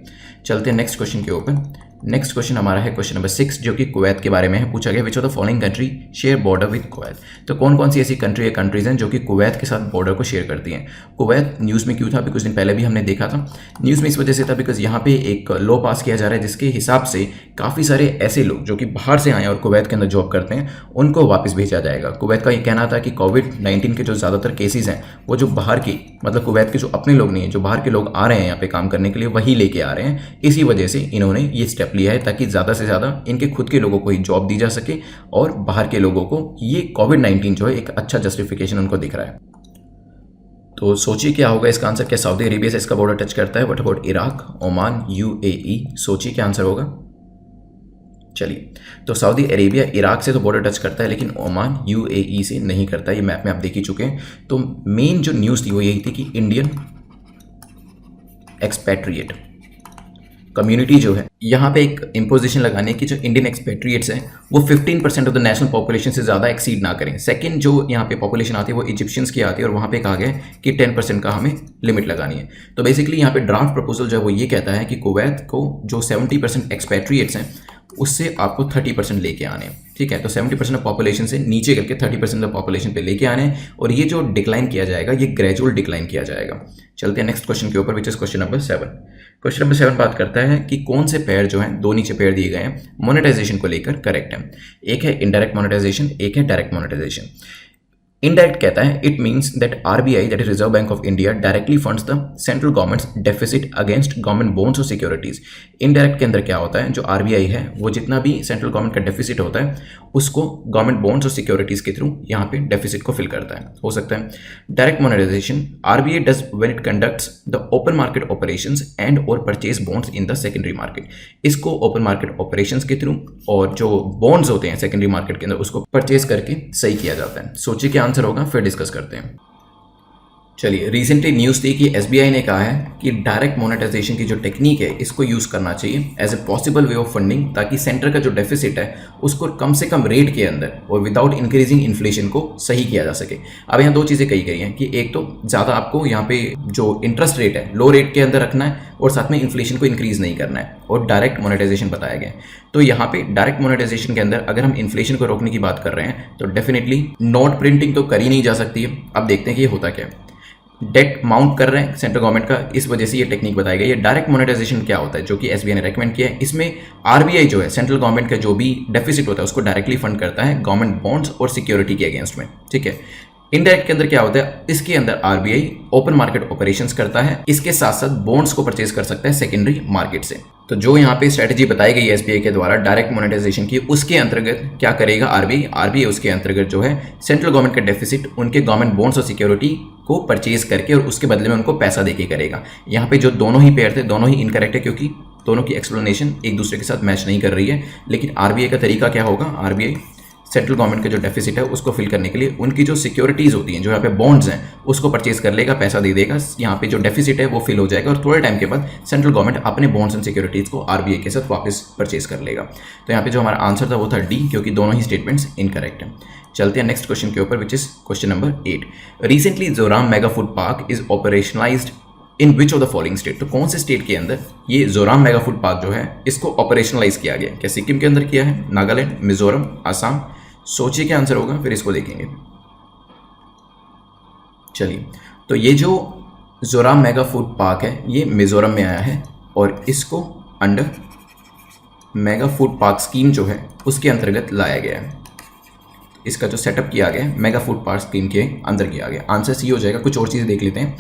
चलते हैं नेक्स्ट क्वेश्चन के ऊपर। नेक्स्ट क्वेश्चन हमारा है क्वेश्चन नंबर 6, जो कि कुवैत के बारे में है। पूछा गया विच of the following country share border with Kuwait. तो कौन कौन सी ऐसी कंट्री या कंट्रीज हैं जो कि कुवैत के साथ बॉर्डर को शेयर करती हैं? कुवैत न्यूज़ में क्यों था? कुछ दिन पहले भी हमने देखा था। न्यूज़ में इस वजह से था बिकॉज यहाँ पे एक लॉ पास किया जा रहा है जिसके हिसाब से काफ़ी सारे ऐसे लोग जो कि बाहर से आए और कुवैत के अंदर जॉब करते हैं उनको वापस भेजा जाएगा। कुवैत का ये कहना था कि कोविड-19 के जो ज़्यादातर केसेस हैं वो जो बाहर की, मतलब कुवैत के जो अपने लोग नहीं हैं, जो बाहर के लोग आ रहे हैं यहाँ पे काम करने के लिए, वही लेके आ रहे हैं। इसी वजह से इन्होंने ये स्टेप लिया है ताकि ज़्यादा से ज़्यादा इनके खुद के लोगों को ही जॉब दी जा सके और बाहर के लोगों को ये कोविड-19 जो है एक अच्छा जस्टिफिकेशन उनको दिख रहा है। तो सोचिए क्या होगा इसका आंसर। क्या सऊदी अरेबिया से इसका बॉर्डर टच करता है? What about Iraq, Oman, UAE? सोचिए क्या आंसर होगा। चलिए, तो सऊदी अरेबिया इराक से तो बॉर्डर टच करता है लेकिन ओमान यूएई से नहीं करता। ये मैप में आप देख ही चुके हैं। तो मेन जो न्यूज़ थी वो यही थी कि इंडियन एक्सपैट्रिएट कम्युनिटी जो है, यहाँ पे एक इम्पोजिशन लगाने की जो इंडियन एक्सपेट्रिएट्स हैं वो 15% ऑफ द नेशनल पॉपुलेशन से ज़्यादा एक्सीड ना करें। सेकंड जो यहाँ पे पॉपुलेशन आती है वो इजिप्शियंस की आती है और वहाँ पे कहा गया है कि 10% का हमें लिमिट लगानी है। तो बेसिकली यहाँ पे ड्राफ्ट प्रपोजल जो है वो ये कहता है कि कुवैत को जो 70% एक्सपेट्रिएट्स हैं उससे आपको 30% लेके आने हैं। ठीक है, तो 70% ऑफ पॉपुलेशन से नीचे करके 30% ऑफ पॉपुलेशन पे लेके आने हैं और ये जो डिक्लाइन किया जाएगा ये ग्रेजुअल डिक्लाइन किया जाएगा। चलते हैं नेक्स्ट क्वेश्चन के ऊपर, which is question number 7। Question number 7 बात करता है कि कौन से पेयर जो हैं, दो नीचे पेयर दिए गए हैं, मोनेटाइजेशन को लेकर करेक्ट है। एक है इनडायरेक्ट मोनेटाइजेशन, एक है डायरेक्ट मोनेटाइजेशन। इनडायरेक्ट कहता है it means that RBI, that is reserve bank of India, directly funds the central governments deficit against government bonds और सिक्योरिटीज। इनडायरेक्ट के अंदर क्या होता है, जो आरबीआई है वो जितना भी सेंट्रल गवर्नमेंट का डेफिसिट होता है उसको गवर्नमेंट बॉन्ड्स और सिक्योरिटीज के थ्रू यहाँ पे डेफिसिट को फिल करता है, हो सकता है। Direct monetisation RBI does when it conducts the open market operations and और purchase bonds in the secondary market. इसको ओपन मार्केट ऑपरेशंस के थ्रू और जो बॉन्ड्स होते हैं सेकेंडरी मार्केट के अंदर उसको परचेज करके सही किया जाता है। सोचिए क्या आंसर होगा, फिर डिस्कस करते हैं। चलिए, रिसेंटली न्यूज़ थी कि एसबीआई ने कहा है कि डायरेक्ट मोनेटाइजेशन की जो टेक्निक है इसको यूज़ करना चाहिए as a possible way of funding, ताकि सेंटर का जो डेफिसिट है उसको कम से कम रेट के अंदर और विदाउट इंक्रीजिंग इन्फ्लेशन को सही किया जा सके। अब यहाँ दो चीज़ें कही गई हैं कि एक तो ज़्यादा आपको यहाँ पे जो इंटरेस्ट रेट है लो रेट के अंदर रखना है और साथ में इन्फ्लेशन को इंक्रीज नहीं करना है, और डायरेक्ट मोनेटाइजेशन बताया गया है। तो यहाँ पे डायरेक्ट मोनेटाइजेशन के अंदर अगर हम इन्फ्लेशन को रोकने की बात कर रहे हैं तो डेफिनेटली नोट प्रिंटिंग तो करी नहीं जा सकती है। अब देखते हैं कि ये होता क्या है। डेट माउंट कर रहे हैं सेंट्रल गवर्नमेंट का, इस वजह से ये टेक्निक बताई गई है। डायरेक्ट मोनेटाइजेशन क्या होता है, जो कि एसबीआई ने रेकमेंड किया है, इसमें आरबीआई जो है सेंट्रल गवर्नमेंट का जो भी डेफिसिट होता है उसको डायरेक्टली फंड करता है गवर्नमेंट बॉन्ड्स और सिक्योरिटी के अगेंस्ट में। ठीक है, इनडायरेक्ट के अंदर क्या होता है, इसके अंदर आरबीआई ओपन मार्केट ऑपरेशंस करता है, इसके साथ साथ बॉन्ड्स को परचेज कर सकता है सेकेंडरी मार्केट से। तो जो यहाँ पे स्ट्रेटजी बताई गई है एसबीआई के द्वारा डायरेक्ट मोनेटाइजेशन की, उसके अंतर्गत क्या करेगा आरबीआई उसके अंतर्गत जो है सेंट्रल गवर्नमेंट का डेफिसिट उनके गवर्नमेंट बॉन्ड्स और सिक्योरिटी को परचेज करके और उसके बदले में उनको पैसा देके करेगा। यहाँ पे जो दोनों ही पेयर थे दोनों ही इनकरेक्ट है, क्योंकि दोनों की एक्सप्लेनेशन एक दूसरे के साथ मैच नहीं कर रही है। लेकिन आरबीआई का तरीका क्या होगा, आरबीआई सेंट्रल गवर्नमेंट का जो डेफिसिट है उसको फिल करने के लिए उनकी जो सिक्योरिटीज़ होती हैं, जो यहाँ पे बॉन्ड्स हैं, उसको परचेज कर लेगा, पैसा दे देगा, यहाँ पे जो डेफिसिट है वो फिल हो जाएगा और थोड़े टाइम के बाद सेंट्रल गवर्नमेंट अपने बॉन्ड्स एंड सिक्योरिटीज़ को आरबीआई के साथ वापस परचेज कर लेगा। तो यहाँ पे जो हमारा आंसर था वो था डी, क्योंकि दोनों ही स्टेटमेंट्स इनकरेक्ट हैं। चलते हैं नेक्स्ट क्वेश्चन के ऊपर, which is question number 8। Recently Joram mega food park is operationalised in which of the following state. तो कौन से स्टेट के अंदर ये जोराम मेगा फूड पार्क जो है इसको ऑपरेशनलाइज किया गया? क्या सिक्किम के अंदर किया है, नागालैंड, मिजोरम, आसाम? सोचिए क्या आंसर होगा, फिर इसको देखेंगे। चलिए, तो ये जो जोराम मेगा फूड पार्क है ये मिजोरम में आया है और इसको under mega food park scheme जो है उसके अंतर्गत लाया गया है। इसका जो सेटअप किया गया है मेगा फूड पार्क स्कीम के अंदर किया गया। आंसर सी हो जाएगा। कुछ और चीज़ें देख लेते हैं।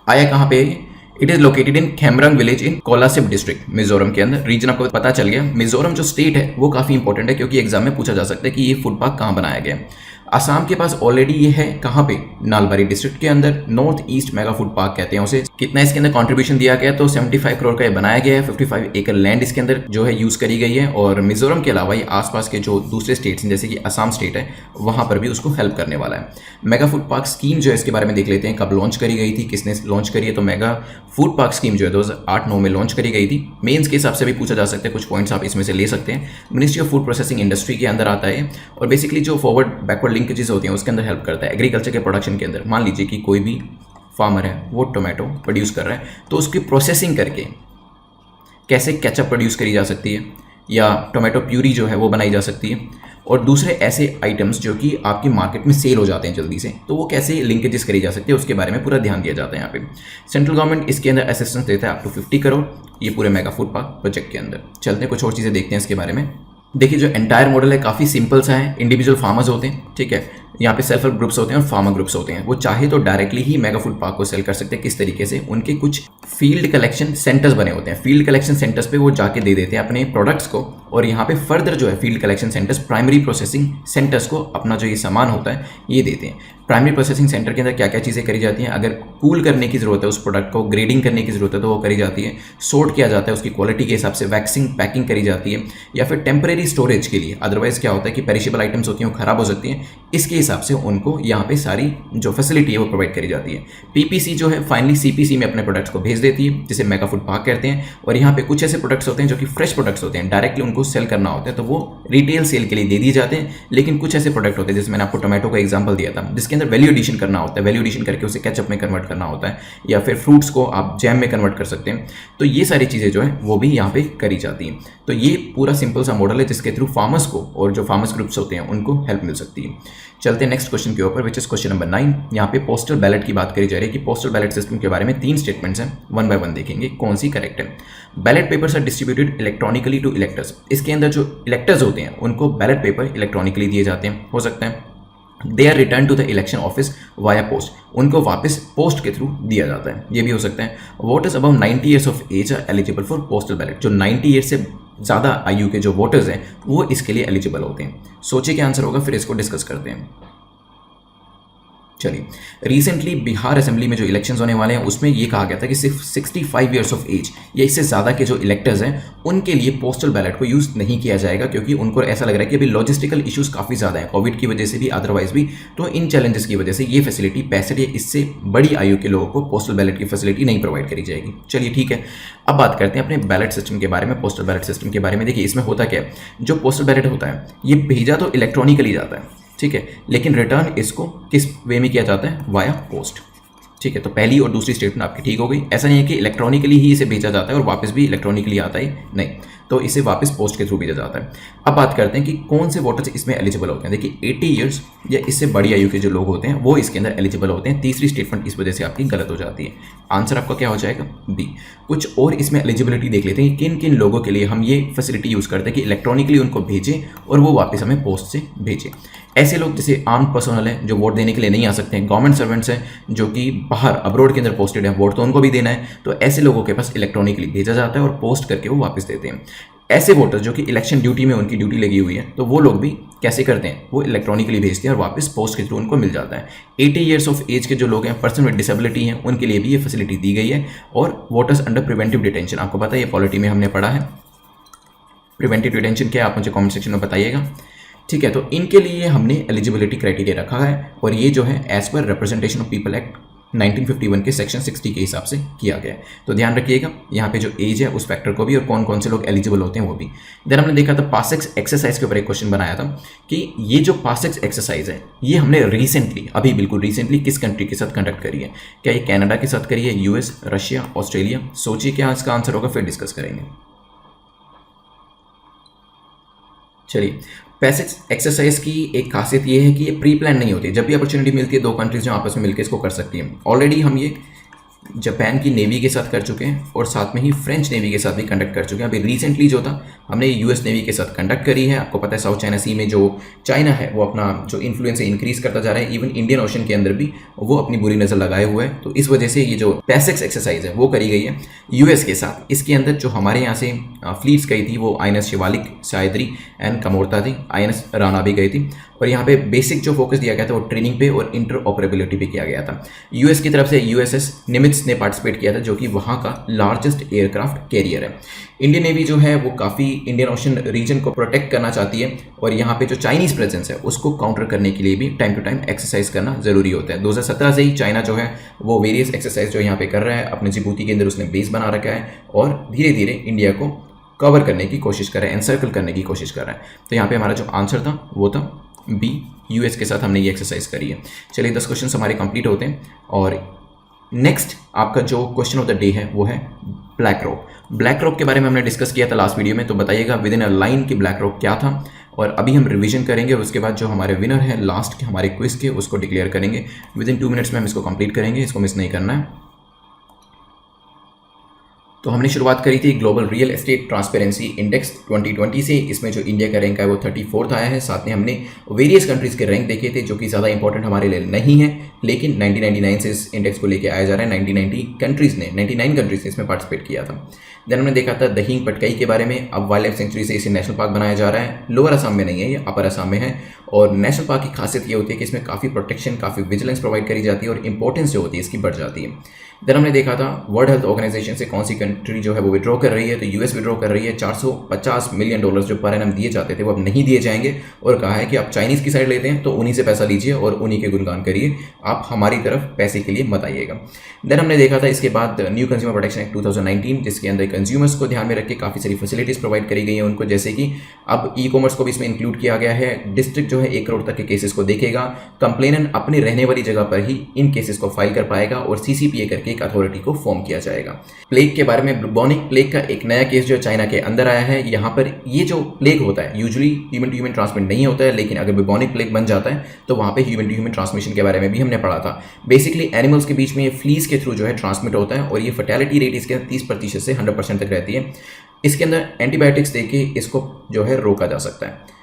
आया कहाँ पे? It is located in Khemrang village in Kolasib district, Mizoram के अंदर। रीजन आपको पता चल गया। मिजोरम जो स्टेट है वो काफ़ी इंपॉर्टेंट है, क्योंकि एग्जाम में पूछा जा सकता है कि ये फूड पार्क कहाँ बनाया गया है। असम के पास ऑलरेडी ये है, कहाँ पे, नालबारी डिस्ट्रिक्ट के अंदर, north east mega food park कहते हैं उसे। कितना इसके अंदर कंट्रीब्यूशन दिया गया, तो 75 करोड़ का ये बनाया गया है। 55 एकड़ लैंड इसके अंदर जो है यूज करी गई है, और मिजोरम के अलावा ये आसपास के जो दूसरे स्टेट्स हैं जैसे कि असम स्टेट है, वहां पर भी उसको हेल्प करने वाला है। मेगा फूड पार्क स्कीम जो है इसके बारे में देख लेते हैं, कब लॉन्च करी गई थी, किसने लॉन्च करी है। तो मेगा फूड पार्क स्कीम जो है 2008-9 में लॉन्च करी गई थी। मेंस के हिसाब से भी पूछा जा सकता है, कुछ पॉइंट्स आप इसमें से ले सकते हैं। Ministry of food processing industry के अंदर आता है, और बेसिकली जो फॉरवर्ड बैकवर्ड लिंकेजेस होती हैं उसके अंदर हेल्प करता है एग्रीकल्चर के प्रोडक्शन के अंदर। मान लीजिए कि कोई भी फार्मर है, वो टोमेटो प्रोड्यूस कर रहा है, तो उसकी प्रोसेसिंग करके कैसे केचप प्रोड्यूस करी जा सकती है, या टोमेटो प्यूरी जो है वो बनाई जा सकती है, और दूसरे ऐसे आइटम्स जो कि आपकी मार्केट में सेल हो जाते हैं जल्दी से, तो वो कैसे लिंकेजेस करी जा सकती है उसके बारे में पूरा ध्यान दिया जाता है यहाँ पे। सेंट्रल गवर्नमेंट इसके अंदर असिस्टेंस देता है अप टू 50 करोड़ ये पूरे मेगा फूड पार्क प्रोजेक्ट के अंदर। चलते हैं कुछ और चीज़ें देखते हैं इसके बारे में। देखिए जो एंटायर मॉडल है काफ़ी सिंपल सा है। इंडिविजुअल फार्मर्स होते हैं, ठीक है, यहाँ पे सेल्फ हेल्प ग्रुप्स होते हैं और फार्मर ग्रुप्स होते हैं। वो चाहे तो डायरेक्टली ही मेगा फूड पार्क को सेल कर सकते हैं। किस तरीके से, उनके कुछ फील्ड कलेक्शन सेंटर्स बने होते हैं। फील्ड कलेक्शन सेंटर्स पे वो जाके दे देते हैं अपने प्रोडक्ट्स को, और यहाँ पे फर्दर जो है field collection centres, primary processing centres को अपना जो ये सामान होता है ये देते हैं। प्राइमरी प्रोसेसिंग सेंटर के अंदर क्या क्या चीज़ें करी जाती हैं, अगर कूल करने की ज़रूरत है उस प्रोडक्ट को, ग्रेडिंग करने की ज़रूरत है तो वो करी जाती है, सोर्ट किया जाता है उसकी क्वालिटी के हिसाब से, वैक्सिंग पैकिंग करी जाती है, या फिर टेम्परेरी स्टोरेज के लिए। अदरवाइज क्या होता है कि पेरिशेबल आइटम्स होती हैं वो खराब हो सकती हैं, इसके हिसाब से उनको यहाँ पे सारी जो फैसिलिटी है वो प्रोवाइड करी जाती है। पीपीसी जो है फाइनली सीपीसी में अपने प्रोडक्ट्स को भेज देती है, जिसे मेगा फूड पार्क कहते हैं। और यहाँ पे कुछ ऐसे प्रोडक्ट्स होते हैं जो कि फ्रेश प्रोडक्ट्स होते हैं, डायरेक्टली उनको सेल करना होता है तो वो रिटेल सेल के लिए दे दिए जाते हैं। लेकिन कुछ ऐसे प्रोडक्ट होते हैं, जैसे मैंने आपको टोमेटो का एग्जाम्पल दिया था, जिसके अंदर वैल्यू एडिशन करना होता है, वैल्यू एडिशन करके उसे केचप में कन्वर्ट करना होता है, या फिर फ्रूट्स को आप जैम में कन्वर्ट कर सकते हैं। तो ये सारी चीज़ें जो है वो भी यहाँ पे करी जाती हैं। तो ये पूरा सिंपल सा मॉडल है जिसके थ्रू फार्मर्स को और जो फार्मर्स ग्रुप्स होते हैं उनको हेल्प मिल सकती है। चलते हैं नेक्स्ट क्वेश्चन के ऊपर, विच इज क्वेश्चन नंबर 9। यहाँ पे पोस्टल बैलेट की बात करी जा रही है कि पोस्टल बैलेट सिस्टम के बारे में 3 स्टेटमेंट्स हैं, वन बाय वन देखेंगे कौन सी करेक्ट है। Ballot papers are distributed electronically to electors. इसके अंदर जो इलेक्टर्स होते हैं उनको बैलेट पेपर इलेक्ट्रॉनिकली दिए जाते हैं, हो सकता है they are return to the election office via post, उनको वापस पोस्ट के थ्रू दिया जाता है, ये भी हो सकता है। Voters above 90 years of age are eligible for postal ballot. जो 90 ईयर्स से ज़्यादा आयु के जो वोटर्स हैं वो इसके लिए एलिजिबल होते हैं। सोचिए क्या आंसर होगा, फिर इसको डिस्कस करते हैं। चलिए, रिसेंटली बिहार असेंबली में जो इलेक्शंस होने वाले हैं उसमें ये कहा गया था कि सिर्फ 65 ईयर्स ऑफ एज या इससे ज़्यादा के जो इलेक्टर्स हैं उनके लिए पोस्टल बैलेट को यूज़ नहीं किया जाएगा, क्योंकि उनको ऐसा लग रहा है कि अभी लॉजिस्टिकल इश्यूज़ काफ़ी ज़्यादा है, कोविड की वजह से भी, अदरवाइज भी। तो इन चैलेंजेस की वजह से ये फैसिलिटी 65 या इससे बड़ी आयु के लोगों को पोस्टल बैलेट की फैसिलिटी नहीं प्रोवाइड करी जाएगी। चलिए ठीक है, अब बात करते हैं अपने बैलेट सिस्टम के बारे में, पोस्टल बैलेट सिस्टम के बारे में। देखिए इसमें होता क्या है, जो पोस्टल बैलेट होता है ये भेजा तो इलेक्ट्रॉनिकली जाता है, ठीक है, लेकिन रिटर्न इसको किस वे में किया जाता है, वाया पोस्ट। ठीक है, तो पहली और दूसरी स्टेटमेंट आपकी ठीक हो गई। ऐसा नहीं है कि इलेक्ट्रॉनिकली ही इसे भेजा जाता है और वापस भी इलेक्ट्रॉनिकली आता है, नहीं, तो इसे वापस पोस्ट के थ्रू भेजा जाता है। अब बात करते हैं कि कौन से वोटर्स इसमें एलिजिबल होते हैं। देखिए 80 ईयर्स या इससे बड़ी आयु के जो लोग होते हैं वो इसके अंदर एलिजिबल होते हैं। तीसरी स्टेटमेंट इस वजह से आपकी गलत हो जाती है। आंसर आपका क्या हो जाएगा, बी। कुछ और इसमें एलिजिबिलिटी देख लेते हैं, किन किन लोगों के लिए हम ये फैसिलिटी यूज़ करते हैं कि इलेक्ट्रॉनिकली उनको भेजें और वो वापस हमें पोस्ट से भेजें। ऐसे लोग जैसे आर्म पर्सनल हैं जो वोट देने के लिए नहीं आ सकते हैं, गवर्नमेंट सर्वेंट्स हैं जो कि बाहर अब्रॉड के अंदर पोस्टेड हैं, वोट तो उनको भी देना है, तो ऐसे लोगों के पास इलेक्ट्रॉनिकली भेजा जाता है और पोस्ट करके वो वापस देते हैं। ऐसे वोटर्स जो कि इलेक्शन ड्यूटी में उनकी ड्यूटी लगी हुई है, तो वो लोग भी कैसे करते हैं, वो इलेक्ट्रॉनिकली भेजते हैं और वापस पोस्ट के थ्रू उनको मिल जाता है। 80 ईयर्स ऑफ एज के जो लोग हैं, पर्सन विद डिसेबिलिटी हैं, उनके लिए भी ये फैसिलिटी दी गई है। और वोटर्स अंडर प्रिवेंटिव डिटेंशन, आपको पता है ये पॉलिटी में हमने पढ़ा है। प्रिवेंटिव डिटेंशन क्या है, आप मुझे कमेंट सेक्शन में बताइएगा, ठीक है। तो इनके लिए हमने एलिजिबिलिटी क्राइटेरिया रखा है और ये जो है as per representation of people act 1951 के सेक्शन 60 के हिसाब से किया गया है। तो ध्यान रखिएगा यहाँ पे जो एज है उस फैक्टर को भी और कौन कौन से लोग एलिजिबल होते हैं वो भी। देन हमने देखा था पास एक्सरसाइज के ऊपर एक क्वेश्चन बनाया था कि ये जो पास एक्सरसाइज है ये हमने रिसेंटली, अभी बिल्कुल रिसेंटली किस कंट्री के साथ कंडक्ट करी है। क्या ये कनाडा के साथ करी है, यूएस, रशिया, ऑस्ट्रेलिया? सोचिए क्या इसका आंसर होगा, फिर डिस्कस करेंगे। चलिए, पैसेज एक्सरसाइज की एक खासियत ये है कि ये प्री प्लान नहीं होती। जब भी अपॉर्चुनिटी मिलती है दो कंट्रीज जो आपस में मिलकर इसको कर सकती हैं। ऑलरेडी हम ये जापान की नेवी के साथ कर चुके हैं और साथ में ही फ्रेंच नेवी के साथ भी कंडक्ट कर चुके हैं। अभी रिसेंटली जो था हमने यूएस नेवी के साथ कंडक्ट करी है। आपको पता है साउथ चाइना सी में जो चाइना है वो अपना जो इन्फ्लुएंस है इंक्रीज करता जा रहा है, इवन इंडियन ओशन के अंदर भी वो अपनी बुरी नज़र लगाए हुए है। तो इस वजह से ये जो पैसेक्स एक्सरसाइज है वो करी गई है यूएस के साथ। इसके अंदर जो हमारे यहाँ से फ्लीट्स गई थी वो INS शिवालिक, सायद्री एंड कमोरता थी, INS राणा भी गई थी। और यहाँ पे बेसिक जो फोकस दिया गया था वो ट्रेनिंग पे और इंटर ऑपरेबिलिटी पे किया गया था। यूएस की तरफ से USS निमित्ज ने पार्टिसिपेट किया था जो कि वहाँ का लार्जेस्ट एयरक्राफ्ट कैरियर है। इंडियन नेवी जो है वो काफ़ी इंडियन ओशन रीजन को प्रोटेक्ट करना चाहती है और यहाँ पे जो चाइनीज़ प्रेजेंस है उसको काउंटर करने के लिए भी टाइम टू टाइम एक्सरसाइज करना ज़रूरी होता है। 2017 से ही चाइना जो है वो वेरियस एक्सरसाइज जो यहाँ पे कर रहा है, अपने जिबूती के अंदर उसने बेस बना रखा है और धीरे धीरे इंडिया को कवर करने की कोशिश कर रहा है, एनसर्कल करने की कोशिश कर रहा है। तो यहाँ पे हमारा जो आंसर था वो था बी, यूएस के साथ हमने ये एक्सरसाइज करी है। चलिए 10 क्वेश्चन हमारे कंप्लीट होते हैं और नेक्स्ट आपका जो क्वेश्चन ऑफ द डे है वो है ब्लैक रॉक। ब्लैक रॉक के बारे में हमने डिस्कस किया था लास्ट वीडियो में, तो बताइएगा विद इन अ लाइन की ब्लैक रॉक क्या था। और अभी हम रिवीजन करेंगे और उसके बाद जो हमारे विनर है लास्ट के हमारे क्विज के उसको डिक्लेयर करेंगे। विद इन 2 मिनट्स में हम इसको कंप्लीट करेंगे, इसको मिस नहीं करना है। तो हमने शुरुआत करी थी global real estate transparency index 2020 से। इसमें जो इंडिया का रैंक है वो 34th आया है। साथ में हमने वेरियस कंट्रीज़ के रैंक देखे थे जो कि ज़्यादा इंपॉर्टेंट हमारे लिए नहीं है, लेकिन 1999 से इस इंडेक्स को लेके आया जा रहा है। 99 कंट्रीज़ ने इसमें पार्टिसिपेट किया था। देन हमने देखा था दहींग पटकाई के बारे में। अब वाइल्ड लाइफ सेंचुरी से इसे नेशनल पार्क बनाया जा रहा है। लोअर असम में नहीं है, ये अपर असम में है। और नेशनल पार्क की खासियत ये होती है कि इसमें काफ़ी प्रोटेक्शन, काफ़ी विजिलेंस प्रोवाइड करी जाती है और इंपॉर्टेंस जो होती है इसकी बढ़ जाती है। देन हमने देखा था वर्ल्ड हेल्थ ऑर्गेनाइजेशन से कौन सी कंट्री जो है वो विड्रॉ कर रही है, तो यूएस विड्रॉ कर रही है। $450 मिलियन जो पर एनम दिए जाते थे वो अब नहीं दिए जाएंगे और कहा है कि आप चाइनीज़ की साइड लेते हैं तो उन्हीं से पैसा लीजिए और उन्हीं के गुणगान करिए, आप हमारी तरफ पैसे के लिए मत आइएगा। देन हमने देखा था इसके बाद न्यू कंज्यूमर प्रोटेक्शन एक्ट 2019, जिसके अंदर कंज्यूमर्स को ध्यान में रख के काफ़ी सारी फैसिलिटीज़ प्रोवाइड करी गई हैं उनको, जैसे कि अब ई-कॉमर्स को भी इसमें इंक्लूड किया गया है। डिस्ट्रिक्ट जो है 1 करोड़ तक के केसेस को देखेगा। कंप्लेनेंट अपनी रहने वाली जगह पर ही इन केसेस को फाइल कर पाएगा और CCPA करके एक अथॉरिटी को फॉर्म किया जाएगा। प्लेग के बारे में, ब्लूबॉनिक प्लेग का एक नया केस जो चाइना के अंदर आया है। यहाँ पर ये जो प्लेग होता है usually human to human transmit नहीं होता है, लेकिन अगर ब्लूबॉनिक प्लेग बन जाता है तो वहाँ पे ह्यूमन टू ह्यूमन ट्रांसमिशन के बारे में भी हमने पढ़ा था। बेसिकली एनिमल्स के बीच में ये फ्लीज के थ्रू जो है ट्रांसमिट होता है और ये फर्टेलिटी रेट इसके 30% से 100% तक रहती है। इसके अंदर एंटीबायोटिक्स देके इसको जो है रोका जा सकता है।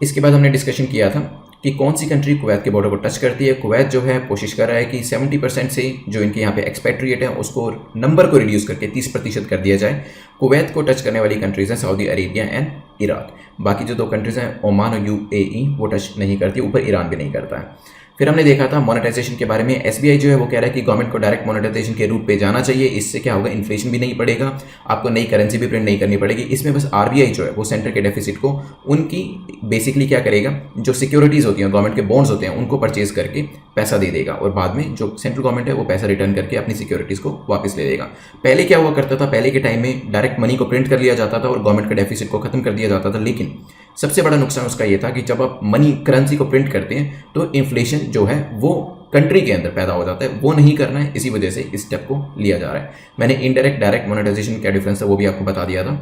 इसके बाद हमने डिस्कशन किया था कि कौन सी कंट्री कुवैत के बॉर्डर को टच करती है। कुवैत जो है कोशिश कर रहा है कि 70% से जो इनके यहाँ पे एक्सपेट्रिएट है उसको नंबर को रिड्यूस करके 30% कर दिया जाए। कुवैत को टच करने वाली कंट्रीज़ हैं सऊदी अरेबिया एंड इराक। बाकी जो 2 कंट्रीज़ हैं ओमान और UAE वो टच नहीं करती, ऊपर ईरान भी नहीं करता है। फिर हमने देखा था मोनेटाइजेशन के बारे में। SBI जो है वो कह रहा है कि गवर्नमेंट को डायरेक्ट मोनेटाइजेशन के रूट पे जाना चाहिए। इससे क्या होगा, इन्फ्लेशन भी नहीं पड़ेगा, आपको नई करेंसी भी प्रिंट नहीं करनी पड़ेगी। इसमें बस RBI जो है वो सेंटर के डेफिसिट को उनकी बेसिकली क्या करेगा, जो सिक्योरिटीज़ होती हैं, गवर्नमेंट के बॉन्ड्स होते हैं, उनको परचेज करके पैसा दे देगा और बाद में जो सेंट्रल गवर्नमेंट है वो पैसा रिटर्न करके अपनी सिक्योरिटीज़ को वापस ले लेगा। पहले क्या हुआ करता था, पहले के टाइम में डायरेक्ट मनी को प्रिंट कर लिया जाता था और गवर्नमेंट के डेफिसिट को खत्म कर दिया जाता था, लेकिन सबसे बड़ा नुकसान उसका ये था कि जब आप मनी करेंसी को प्रिंट करते हैं तो इन्फ्लेशन जो है वो कंट्री के अंदर पैदा हो जाता है, वो नहीं करना है। इसी वजह से इस स्टेप को लिया जा रहा है। मैंने इनडायरेक्ट डायरेक्ट मोनेटाइजेशन क्या डिफरेंस है वो भी आपको बता दिया था।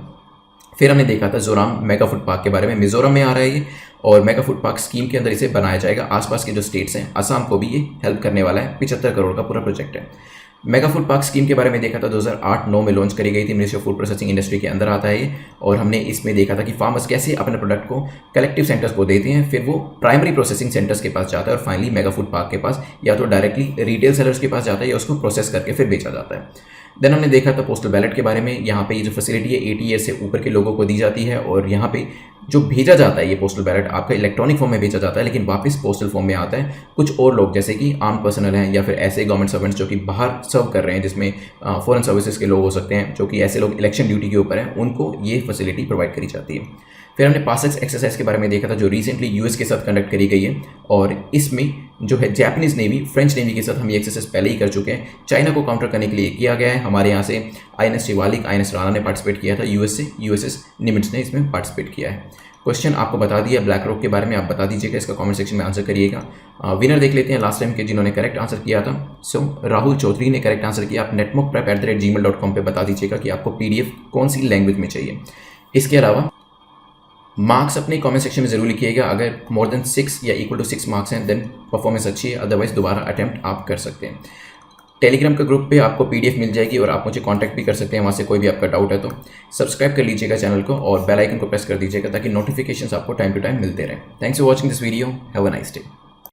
फिर हमने देखा था जोराम मेगा फूड पार्क के बारे में। मिजोरम में आ रहा है ये और मेगा फूड पार्क स्कीम के अंदर इसे बनाया जाएगा। आसपास के जो स्टेट्स हैं, असम को भी ये हेल्प करने वाला है। 75 करोड़ का पूरा प्रोजेक्ट है। मेगा फूड पार्क स्कीम के बारे में देखा था 2008-9 में लॉन्च करी गई थी। Ministry of food processing industry के अंदर आता है ये। और हमने इसमें देखा था कि फार्मर्स कैसे अपने प्रोडक्ट को कलेक्टिव सेंटर्स को देते हैं, फिर वो प्राइमरी प्रोसेसिंग सेंटर्स के पास जाता है और फाइनली मेगा फूड पार्क के पास या तो डायरेक्टली रिटेल सेलर्स के पास जाता है या उसको प्रोसेस करके फिर बेचा जाता है। देन हमने देखा था पोस्टल बैलेट के बारे में। यहाँ पे ये जो फैसिलिटी है 80 ईयर से ऊपर के लोगों को दी जाती है और यहाँ पे जो भेजा जाता है ये पोस्टल बैलेट आपका इलेक्ट्रॉनिक फॉर्म में भेजा जाता है, लेकिन वापस पोस्टल फॉर्म में आता है। कुछ और लोग जैसे कि आर्म पर्सनल हैं या फिर ऐसे गवर्नमेंट सर्वेंट्स जो कि बाहर सर्व कर रहे हैं, जिसमें फॉरेन सर्विसेज के लोग हो सकते हैं, जो कि ऐसे लोग इलेक्शन ड्यूटी के ऊपर हैं, उनको ये फैसिलिटी प्रोवाइड करी जाती है। फिर हमने पासेक्स एक्सरसाइज के बारे में देखा था जो रिसेंटली यूएस के साथ कंडक्ट करी गई है और इसमें जो है जापानीज़ नेवी, फ्रेंच नेवी के साथ हम ये एक्सरसाइज पहले ही कर चुके हैं। चाइना को काउंटर करने के लिए किया गया है। हमारे यहाँ से INS शिवालिक, INS राणा ने पार्टिसिपेट किया था। यूएस से USS निमित्ज ने इसमें पार्टिसिपेट किया है। क्वेश्चन आपको बता दिया ब्लैक रॉक के बारे में, आप बता दीजिएगा, इसका कमेंट सेक्शन में आंसर करिएगा। विनर देख लेते हैं लास्ट टाइम के जिन्होंने करेक्ट आंसर किया था। सो राहुल चौधरी ने करेक्ट आंसर किया। आप netmockprep@gmail.com पे बता दीजिएगा कि आपको PDF कौन सी लैंग्वेज में चाहिए। इसके अलावा मार्क्स अपने कमेंट सेक्शन में जरूर लिखिएगा। अगर मोर देन 6 या इक्वल टू 6 मार्क्स हैं देन परफॉर्मेंस अच्छी है, अदरवाइज दोबारा अटेम्प्ट आप कर सकते हैं। टेलीग्राम के ग्रुप पे आपको PDF मिल जाएगी और आप मुझे कांटेक्ट भी कर सकते हैं वहाँ से, कोई भी आपका डाउट है तो। सब्सक्राइब कर लीजिएगा चैनल को और बेल आइकन को प्रेस कर दीजिएगा ताकि नोटिफिकेशंस आपको टाइम टू टाइम मिलते रहें। Thanks for watching this video, have a nice day.